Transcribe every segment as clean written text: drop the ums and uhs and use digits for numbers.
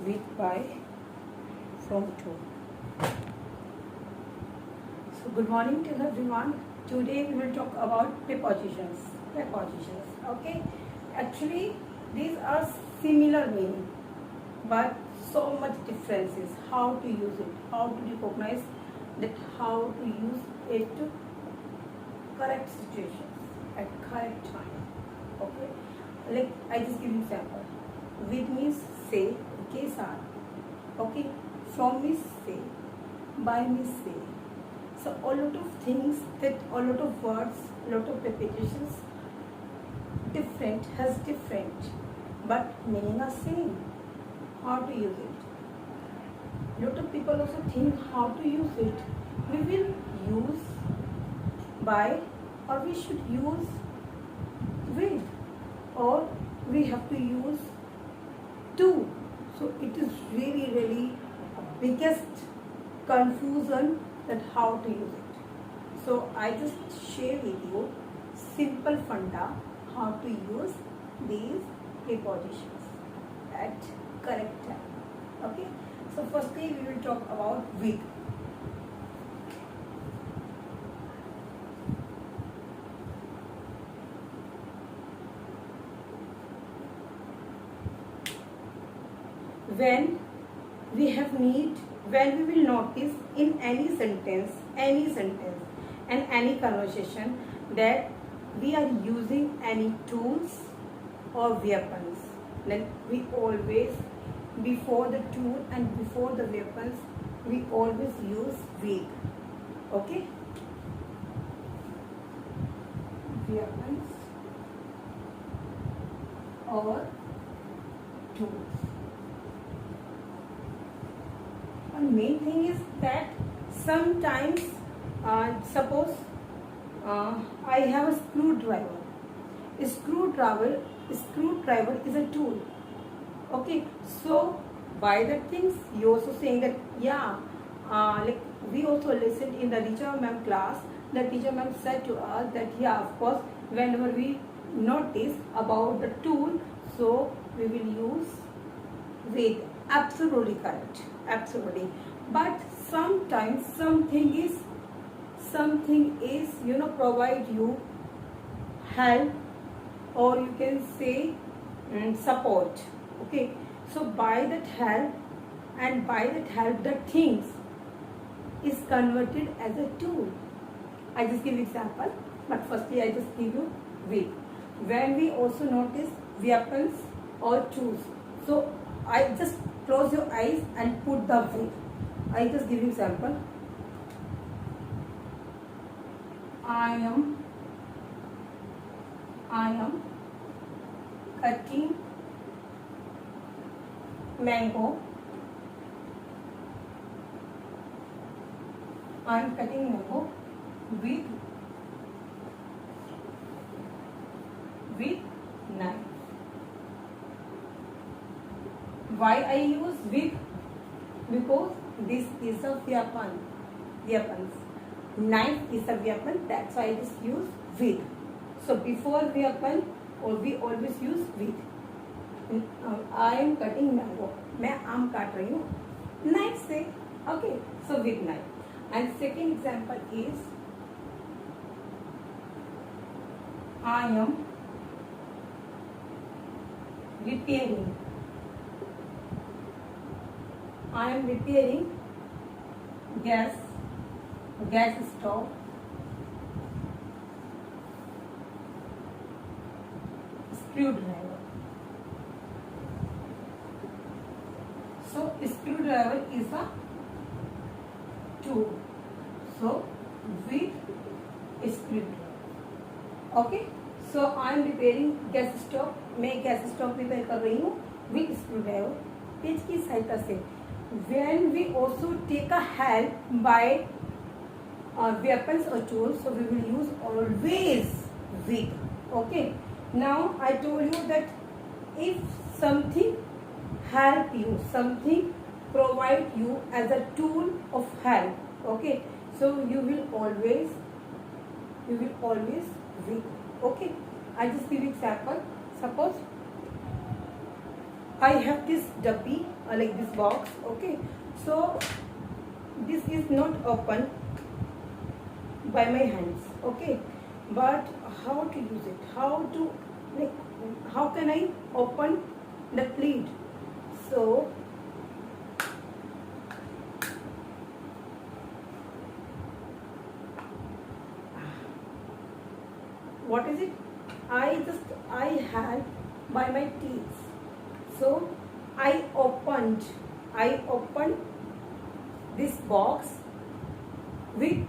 with by from to. So good morning to everyone. Today we will talk about prepositions. Prepositions. Okay. Actually, these are similar meaning, but so much differences. How to use it? How to recognize that? How to use it to correct situations at correct time. Okay. Like I just give you example. With means say, के साथ. Okay. From means say. By means say. So a lot of things, that a lot of words, a lot of prepositions different, has different, but meaning are same. How to use it? Lot of people also think how to use it. We will use by, or we should use with, or we have to use to. So it is really a biggest confusion that how to use it. So I just share with you simple funda how to use these prepositions at correct time. Okay. So firstly we will talk about with. When we have need, when we will notice in any sentence and any conversation that we are using any tools or weapons, then we always, before the tool and before the weapons, we always use with. Okay. Weapons or tools. And main thing is that sometimes suppose I have a screwdriver. Screwdriver is a tool. Okay, so by that things you also saying that like we also listened in the teacher ma'am class. The teacher ma'am said to us that of course whenever we notice about the tool, so we will use with. Absolutely correct. Absolutely. But sometimes something is provide you help, or you can say support. Okay. So by that help the things is converted as a tool. I just give example, but firstly I just give you with. When we also notice weapons or tools, so I just close your eyes and put the with. I just give you example. I am cutting mango. I am cutting mango with knife. Why I use with? Because this is a weapon. Weapons. Knife is a weapon. That's why I just use with. So before weapon, or we always use with. I am cutting mango. मैं आम काट रही हूँ knife से. Okay. So with knife. And second example is I am repairing. I am repairing gas stove. Screwdriver. So screwdriver is a tool. So with screwdriver. Okay. So I am repairing gas stove. मैं gas stove repair कर रही हूँ with screwdriver. Page की सहायता से. When we also take a help by weapons or tools, so we will use always with. Okay. Now I told you that if something help you, something provide you as a tool of help. Okay. So you will always with. Okay. I just give example. Suppose I have this dabbi, like this box. Okay, so this is not open by my hands. Okay, but how to use it? How to, like, how can I open the lid? So what is it? I had by my teeth. So I opened this box with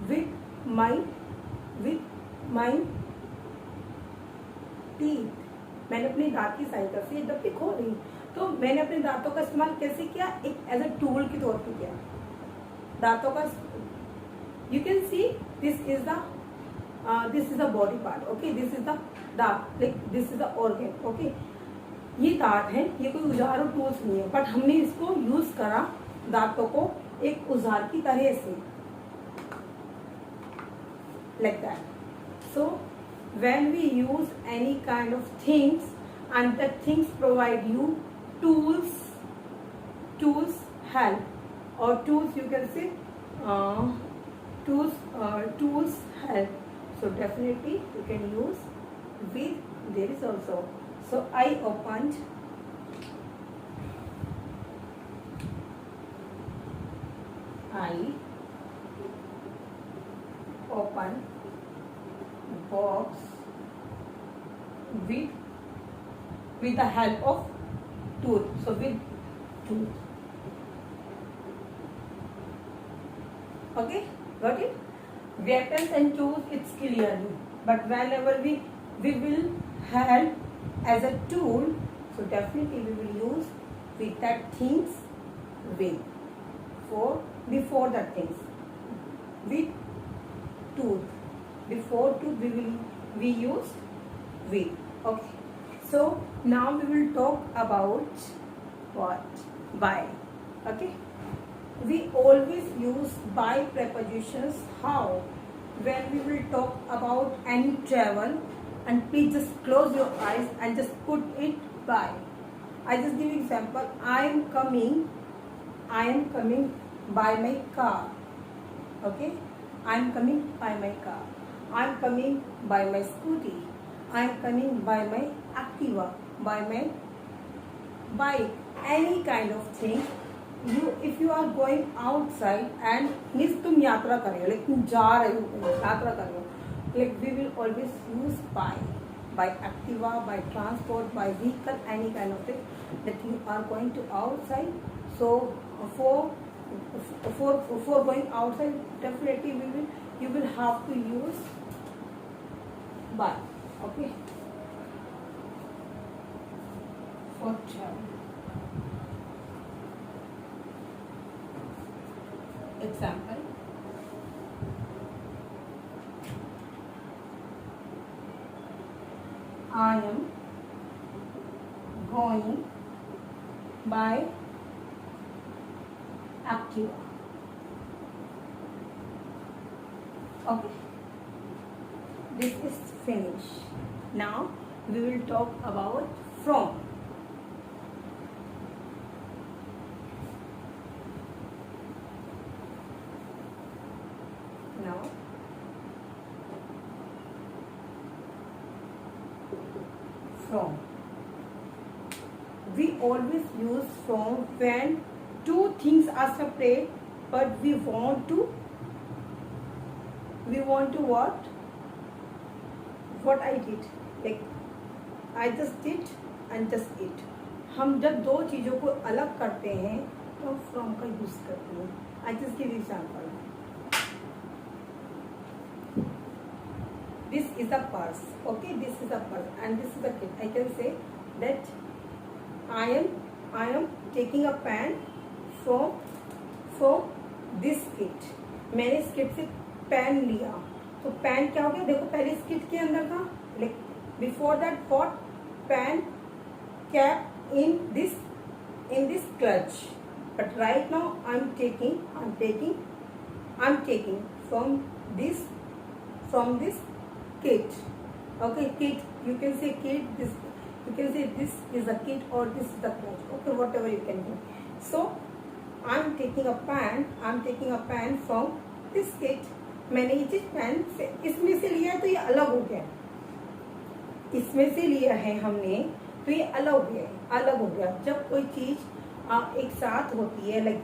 with my with my teeth. मैंने अपने दांत की सहायता से ये डब्बी खोली. तो मैंने अपने दांतों का इस्तेमाल कैसे किया? एक एज अ टूल के तौर पे किया. दांतों का, you can see this is the body part. Okay, this is the दांत, like this is the organ. Okay, ये दांत है, ये कोई औजार और टूल्स नहीं है, बट हमने इसको यूज करा दांतों को एक औजार की तरह से, like that. So when we use any kind of things and the things provide you tools help, or tools you can say tools help. So definitely you can use with, there is also. So I opened box with the help of tool. So with tool. Okay, got it? Weapons and tools, it's clearly. But whenever we will help as a tool, so definitely we will use with that things with. For before that things with tooth. Before tooth we use with. Okay. So now we will talk about what? By. Okay. We always use by prepositions. How? When we will talk about any travel, and please just close your eyes and just put it by. I just give example. I am coming by my car. Okay, I am coming by my car. I am coming by my scooty. I am coming by my Activa, by my bike. Any kind of thing. If you are going outside and means तुम यात्रा कर रहे हो, like तुम जा रहे हो, यात्रा कर रहे हो, like we will always use by Activa, by transport, by vehicle, any kind of thing that you are going to outside. So for going outside, definitely you will have to use by. Okay, for travel. Example, I am going by Activa. Okay, this is finished. Now we will talk about from. Now from. We always use from when two things are separate, but we want to what? What I did, like I just did and just it. हम जब दो चीज़ों को अलग करते हैं तो from का यूज करते हैं. I just give example. This is a purse. Okay, this is a purse and this is a kit. I can say that I am taking a pen from this kit. मैंने इस kit से pen लिया. तो pen क्या हो गया? देखो पहले इस किट के अंदर था, like before that what? Pen kept in this clutch. But right now I'm taking from this kit. Okay, kit, you can say kit. You can say this is the kit or this is the coach. Okay, whatever you can do. So I'm taking a pen from this kit. मैंने ये चीज pen से इसमें से लिया है तो ये अलग हो गया, इसमें से लिया है हमने तो ये अलग हो गया। जब कोई चीज एक साथ होती है लाइक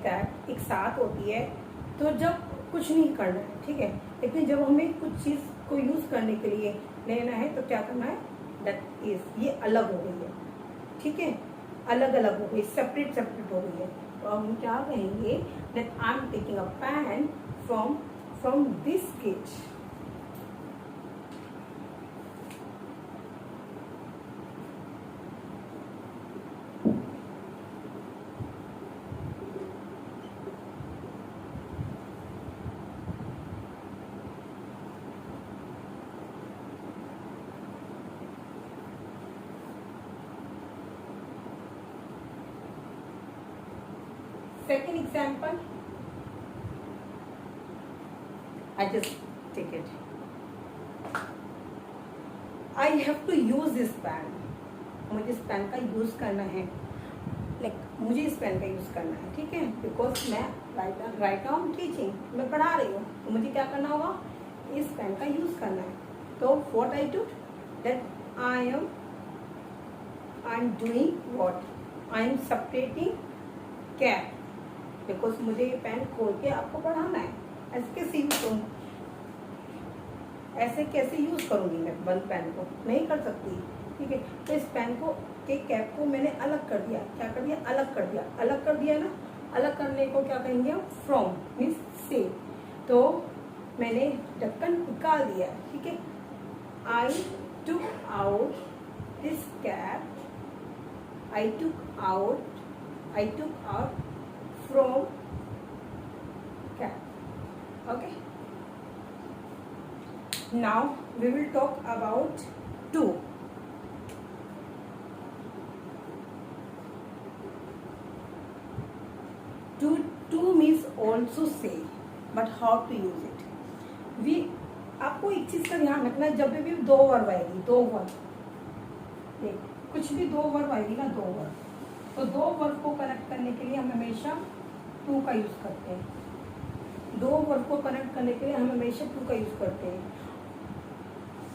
दैट एक साथ होती है तो जब कुछ नहीं करना है, ठीक है, लेकिन जब हमें कुछ चीज को यूज करने के लिए लेना है तो क्या करना है, दैट इज ये अलग हो गई है, ठीक है, अलग हो गई, सेपरेट हो गई है। तो हम क्या कहेंगे, that I am taking a pen from this kit. Second example, I just take it. I have to use this pen. मुझे इस पेन का यूज करना है, मुझे इस पेन का यूज करना है, ठीक है, बिकॉज मैं राइट नाउ टीचिंग, मैं पढ़ा रही हूँ, तो मुझे क्या करना होगा, इस पेन का यूज करना है। तो what I do, that I am doing what, I am separating cap, because मुझे ये पेन खोल के आपको पढ़ाना है। ऐसे कैसे यूज करूँ, ऐसे कैसे यूज करूंगी मैं बंद पेन को, नहीं कर सकती, ठीक है। तो इस पेन को के कैप को मैंने अलग कर दिया, क्या कर दिया, अलग कर दिया ना। अलग करने को क्या कहेंगे, फ्रॉम मीन्स से। तो मैंने ढक्कन निकाल दिया, ठीक है। I took out this cap, I took out from cap, okay. Now we will talk about to. To means also say, but how to use it. आपको एक चीज का ध्यान रखना है, जब भी दो वर्ब आएगी, कुछ भी दो वर्ब आएगी ना, तो दो वर्ब को कनेक्ट करने के लिए हम हमेशा टू का यूज करते हैं। दो वर्ब को कनेक्ट करने के लिए हम हमेशा टू का यूज करते हैं।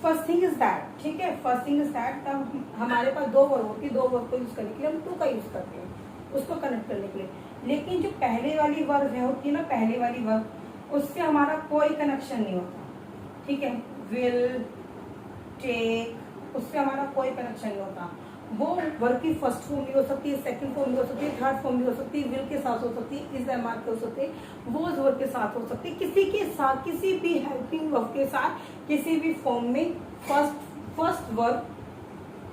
फर्स्ट थिंग इज दैट, ठीक है, फर्स्ट थिंग इज दैट, तब हमारे पास दो वर्ब होती है, दो वर्ब को यूज करने के लिए हम टू का यूज करते हैं, उसको कनेक्ट करने के लिए। लेकिन जो पहले वाली वर्ब है होती है ना, पहले वाली वर्ब, उससे हमारा कोई कनेक्शन नहीं होता, ठीक है। विल, टेक, उससे हमारा कोई कनेक्शन नहीं होता। वो वर्ब की फर्स्ट फॉर्म भी हो सकती है, सेकंड फॉर्म भी हो सकती है, थर्ड फॉर्म भी हो सकती है, विल के साथ हो सकती है, इज एम आर के हो सकते हैं, वो वर्ब के साथ हो सकती है, किसी के साथ, किसी भी हेल्पिंग वर्ब के साथ, किसी भी फॉर्म में फर्स्ट वर्ब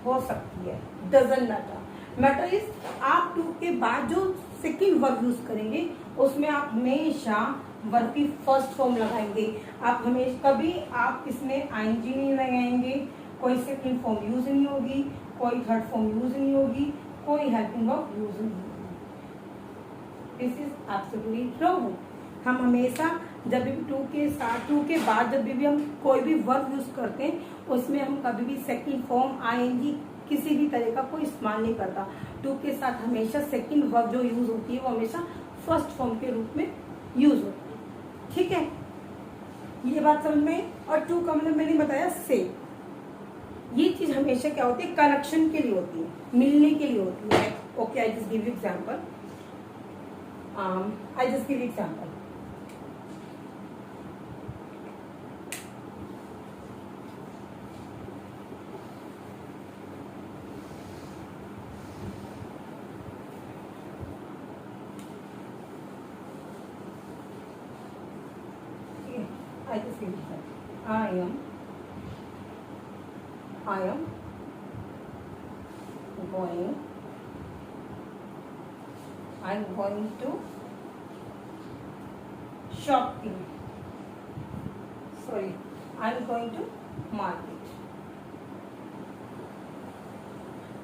हो सकती है, डजंट मैटर इज आप टू के बाद जो सेकंड वर्ब यूज करेंगे उसमें आप हमेशा वर्ब की फर्स्ट फॉर्म लगाएंगे। आप हमेशा कभी आप इसमें आईएनजी नहीं लगाएंगे, कोई सेकंड फॉर्म यूज नहीं होगी, कोई थर्ड फॉर्म यूज नहीं होगी, कोई हेल्पिंग वर्ब यूज नहीं होगी। This is absolutely wrong. हम हमेशा जब भी टू के साथ, टू के बाद जब भी हम कोई भी वर्ब यूज करते हैं उसमें हम कभी भी सेकंड फॉर्म, आईएनजी, किसी भी तरह का कोई इस्तेमाल नहीं करता। टू के साथ हमेशा सेकंड वर्ब जो यूज होती है वो हमेशा फर्स्ट फॉर्म के रूप में यूज होती है, ठीक है, ये बात समझ में। और टू का मतलब मैंने बताया से, ये चीज हमेशा क्या होती है, कनेक्शन के लिए होती है, मिलने के लिए होती है। Okay, I just give you example, I am going to shopping. Sorry, I'm going to market.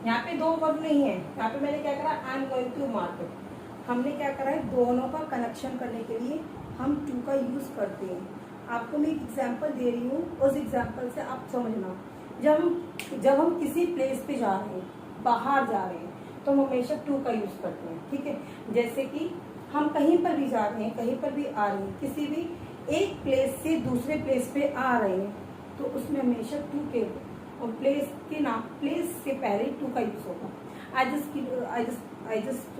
यहाँ पे दो वर्ब नहीं है, यहाँ पे मैंने क्या करा, I am going to market. हमने क्या करा है, दोनों का कनेक्शन करने के लिए हम टू का यूज करते हैं। आपको मैं एक एग्जाम्पल दे रही हूँ, उस एग्जाम्पल से आप समझना। जब हम जब हम किसी प्लेस पे जा रहे हैं, बाहर जा रहे हैं, तो हम हमेशा टू का यूज करते हैं, ठीक है। जैसे कि हम कहीं पर भी जा रहे हैं, कहीं पर भी आ रहे हैं, किसी भी एक प्लेस से दूसरे प्लेस पे आ रहे हैं, तो उसमें हमेशा टू के और प्लेस के नाम, प्लेस से पहले टू का यूज होगा। I just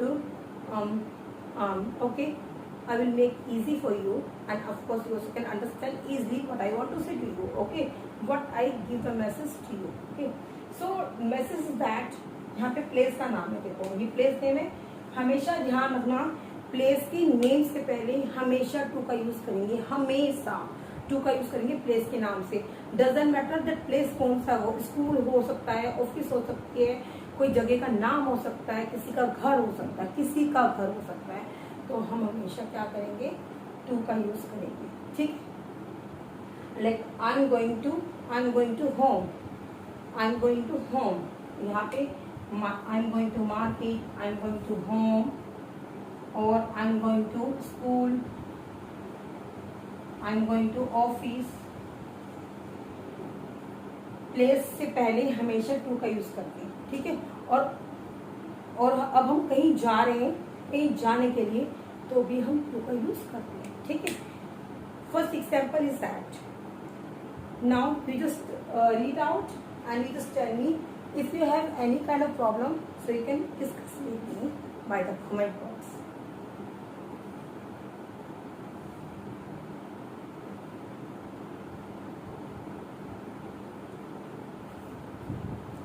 okay, I will make easy for you, and of course you also can understand easily what I want to say to you, okay, what I give the message to you, okay. So message is that यहाँ पे place का नाम है, देखो ये place name है, हमेशा ध्यान रखना प्लेस की नेम से पहले हमेशा टू का यूज करेंगे, हमेशा टू का यूज करेंगे प्लेस के नाम से। डजंट मैटर दैट प्लेस कौन सा हो, स्कूल हो सकता है, ऑफिस हो सकती है, कोई जगह का नाम हो सकता है, किसी का घर हो सकता है, किसी का घर हो सकता है, तो हम हमेशा क्या करेंगे, टू का यूज करेंगे, ठीक। Like I am going to home, I am going to home, यहाँ पे I am going to market, I am going to home, और I am going to school, I am going to office. Place से पहले हमेशा to का use करते हैं, ठीक है। और अब हम कहीं जा रहे हैं, कहीं जाने के लिए, तो भी हम टू का यूज करते हैं, ठीक है। First example is that now we just read out and we just tell me if you have any kind of problem, so you can discuss with me by the comment box.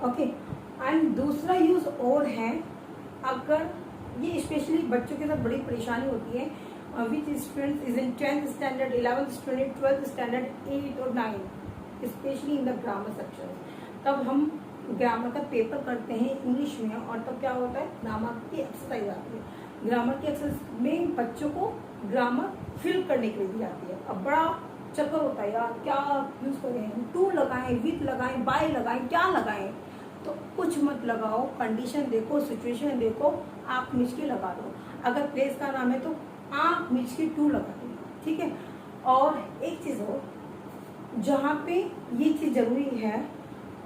Okay, and दूसरा use और है, अगर ये specially बच्चों के साथ बड़ी परेशानी होती है, which student is in 10th standard, 11th standard, 12th standard, 8 और 9, specially in the grammar section. तब हम ग्रामर का पेपर करते हैं इंग्लिश में, और तब क्या होता है, ग्रामर की एक्सरसाइज आती है। ग्रामर की एक्सरसाइज में बच्चों को ग्रामर फिल करने के लिए दी जाती है। अब बड़ा चक्कर होता है यार, क्या यूज करें, टू लगाएं, विथ लगाएं, बाय लगाएं, क्या लगाएं, तो कुछ मत लगाओ, कंडीशन देखो, सिचुएशन देखो, आंख मिच के लगा दो। अगर प्लेस का नाम है तो आंख मिच के टू लगा दो, ठीक है। और एक चीज हो, जहाँ पे ये चीज जरूरी है,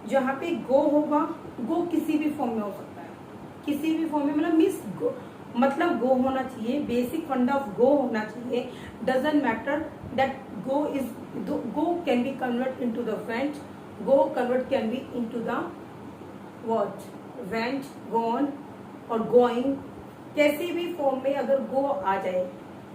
जहाँ पे गो होगा, गो किसी भी फॉर्म में हो सकता है, किसी भी फॉर्म में, मतलब गो होना चाहिए, बेसिक फंडा ऑफ गो होना चाहिए। Doesn't matter that go can be convert into the went, go convert can be into the what, went, gone और गोइंग, कैसी भी फॉर्म में अगर गो आ जाए,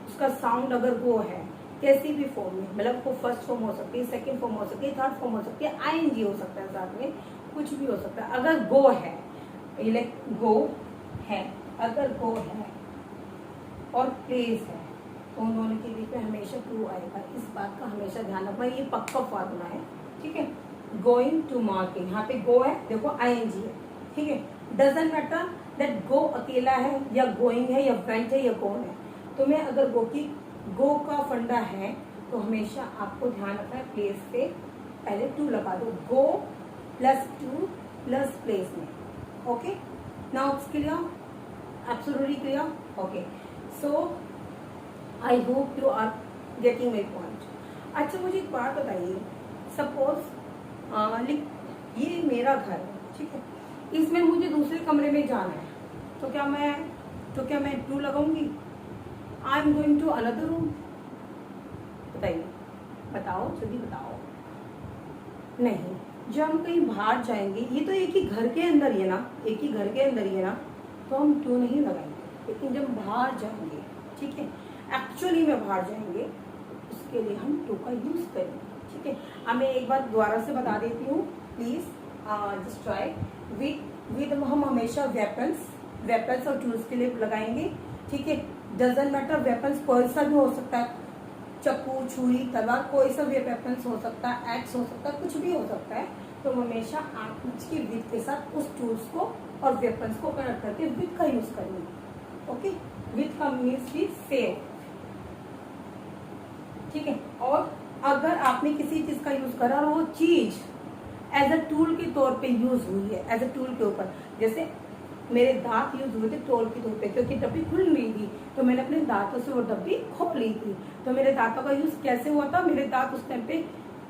उसका साउंड अगर गो है, कैसी भी फॉर्म में, मतलब वो फर्स्ट फॉर्म हो सकती है, सेकंड फॉर्म हो सकती है, थर्ड फॉर्म हो सकती है, आईएनजी हो सकता है, साथ में कुछ भी हो सकता है। अगर गो है, लाइक गो है, अगर गो है और प्लेस है, तो उन दोनों के बीच में हमेशा टू आएगा। इस बात का हमेशा ध्यान रखना, ये पक्का फॉर्मूला है, ठीक है। गोइंग टू मार्केट, यहाँ पे गो है, देखो आईएनजी है, ठीक है। डजंट मैटर दैट गो अकेला है या गोइंग है या वेंट है या गोन है, तुम्हें अगर गो का फंडा है, तो हमेशा आपको ध्यान रखना है प्लेस से पहले टू लगा दो, go plus to plus place में, okay. Now it's clear, absolutely clear, okay. So I hope you are getting my point. अच्छा, मुझे एक बात बताइए, सपोज ये मेरा घर है, ठीक है, इसमें मुझे दूसरे कमरे में जाना है, तो क्या मैं टू लगाऊंगी? I am going to another room, बताइए, बताओ, जल्दी बताओ। नहीं, जब हम कहीं बाहर जाएंगे, ये तो एक ही घर के अंदर ही है ना, एक ही घर के अंदर ही है ना, तो हम टू नहीं लगाएंगे। लेकिन जब बाहर जाएंगे, ठीक है, एक्चुअली में बाहर जाएंगे, उसके लिए हम टू का यूज करेंगे, ठीक है। अब मैं एक बार दोबारा से बता देती हूँ, प्लीज जस्ट ट्राई विद हम हमेशा वेपन्स और टूल्स के लिए लगाएंगे, ठीक है। डजंट मैटर, वेपन्स कोई सा भी हो सकता है, चक्कू, छुरी, तलवार, कोई सा भी वेपन्स हो सकता है, एक्स हो सकता है, कुछ भी हो सकता है। तो हमेशा आंख मीच के विद के साथ उस टूल्स को और वेपन्स को कनेक्ट करके विद का यूज करेंगे, ओके। विद का मीन्स भी सेम, ठीक है। और अगर आपने किसी चीज का यूज करा और वो चीज एज अ टूल के तौर पे यूज हुई है, एज अ टूल के ऊपर, जैसे मेरे दांत यूज हुए थे टूल के तौर पे, क्योंकि डब्बी खुल रही थी, तो मैंने अपने दांतों से वो डब्बी खोल ली थी। तो मेरे दांतों का यूज कैसे हुआ था? मेरे दांत उस टाइम पे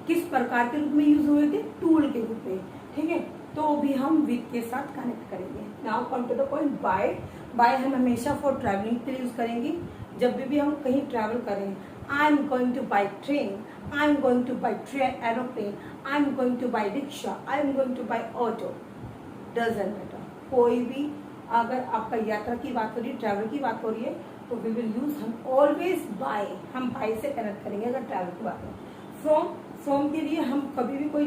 किस प्रकार के रूप में यूज हुए थे, टूल के रूप में, ठीक है। तो भी हम विथ के साथ कनेक्ट करेंगे। Now come to the point, by. By हम हमेशा फॉर ट्रैवलिंग के लिए यूज करेंगे। जब भी हम कहीं ट्रैवल करें, I am going to by train, I am going to by aeroplane, I am going to by rickshaw, I am going to by auto, doesn't matter. कोई भी अगर आपका यात्रा की बात हो रही है, ट्रैवल की बात हो रही है, तो वी विल यूज, हम ऑलवेज बाय, हम बाय से कनेक्ट करेंगे अगर ट्रैवल की बात है। फ्रॉम के लिए हम कभी भी कोई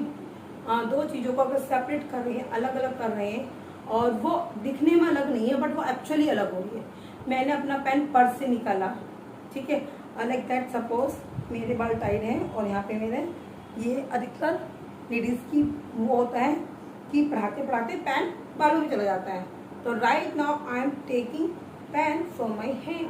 दो चीजों को अगर सेपरेट कर रहे हैं, अलग अलग कर रहे हैं, और वो दिखने में अलग नहीं है बट वो एक्चुअली अलग हो रही है। मैंने अपना पेन पर्स से निकाला, ठीक है, लाइक दैट। सपोज मेरे बाल टाइड हैं और यहाँ पे मेरे, ये अधिकतर लेडीज की वो होता है कि पढ़ाते पढ़ाते पेन बालों में चला जाता है। तो right now I am taking pen from my hand.